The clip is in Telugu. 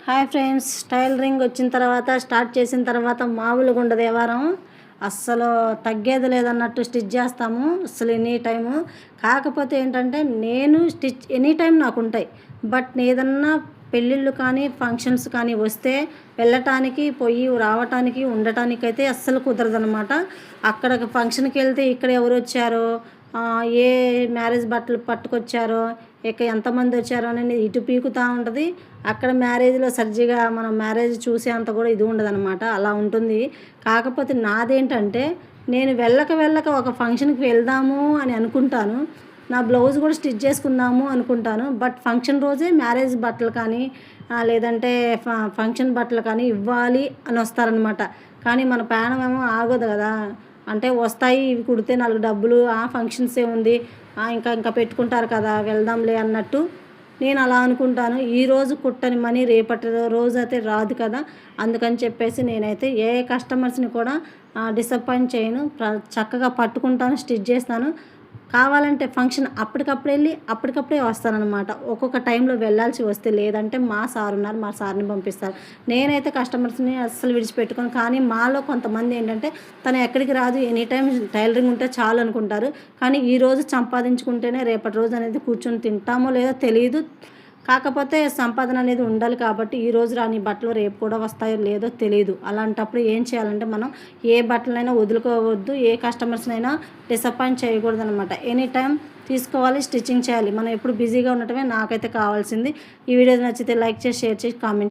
హాయ్ ఫ్రెండ్స్, టైలరింగ్ వచ్చిన తర్వాత స్టార్ట్ చేసిన తర్వాత మామూలుగా ఉండదు వ్యవహారం. అస్సలు తగ్గేది లేదన్నట్టు స్టిచ్ చేస్తాము అస్సలు ఎనీ టైము. కాకపోతే ఏంటంటే నేను స్టిచ్ ఎనీ టైం నాకు ఉంటాయి. బట్ ఏదన్నా పెళ్ళిళ్ళు కానీ ఫంక్షన్స్ కానీ వస్తే వెళ్ళటానికి పోయి రావటానికి ఉండటానికైతే అస్సలు కుదరదనమాట. అక్కడ ఫంక్షన్కి వెళ్తే ఇక్కడ ఎవరు వచ్చారో, ఏ మ్యారేజ్ బట్టలు పట్టుకొచ్చారో, ఇక ఎంతమంది వచ్చారో అని ఇటు పీకుతూ ఉంటుంది. అక్కడ మ్యారేజ్లో సర్జిగా మనం మ్యారేజ్ చూసే అంత కూడా ఇది ఉండదన్నమాట. అలా ఉంటుంది. కాకపోతే నాదేంటంటే నేను వెళ్ళక ఒక ఫంక్షన్కి వెళ్దాము అని అనుకుంటాను. నా బ్లౌజ్ కూడా స్టిచ్ చేసుకుందాము అనుకుంటాను. బట్ ఫంక్షన్ రోజే మ్యారేజ్ బట్టలు కానీ లేదంటే ఫంక్షన్ బట్టలు కానీ ఇవ్వాలి అని వస్తారనమాట. కానీ మన ప్రాణం ఏమో ఆగదు కదా. అంటే వస్తాయి, ఇవి కుడితే 4 డబ్బులు, ఫంక్షన్సే ఉంది, ఇంకా పెట్టుకుంటారు కదా, వెళ్దాంలే అన్నట్టు నేను అలా అనుకుంటాను. ఈరోజు కుట్టని మనీ రేపటి రోజు అయితే రాదు కదా. అందుకని చెప్పేసి నేనైతే ఏ కస్టమర్స్ని కూడా డిసప్పాయింట్ చేయను. చక్కగా పట్టుకుంటాను, స్టిచ్ చేస్తాను. కావాలంటే ఫంక్షన్ అప్పటికప్పుడు వెళ్ళి అప్పటికప్పుడే వస్తానన్నమాట. ఒక్కొక్క టైంలో వెళ్ళాల్సి వస్తే, లేదంటే మా సార్ ఉన్నారు, మా సార్ని పంపిస్తారు. నేనైతే కస్టమర్స్ని అస్సలు విడిచిపెట్టుకోను. కానీ మాలో కొంతమంది ఏంటంటే తను ఎక్కడికి రాదు, ఎనీ టైం టైలరింగ్ ఉంటే చాలు అనుకుంటారు. కానీ ఈరోజు సంపాదించుకుంటేనే రేపటి రోజు అనేది కూర్చొని తింటామో లేదో తెలియదు. కాకపోతే సంపాదన అనేది ఉండాలి కాబట్టి ఈరోజు రాని బట్టలు రేపు కూడా వస్తాయో లేదో తెలియదు. అలాంటప్పుడు ఏం చేయాలంటే మనం ఏ బట్టలైనా వదులుకోవద్దు, ఏ కస్టమర్స్నైనా డిసప్పాయింట్ చేయకూడదు అనమాట. ఎనీ టైం తీసుకోవాలి, స్టిచ్చింగ్ చేయాలి. మనం ఎప్పుడు బిజీగా ఉండటమే నాకైతే కావాల్సింది. ఈ వీడియో నచ్చితే లైక్ చేసి, షేర్ చేసి, కామెంట్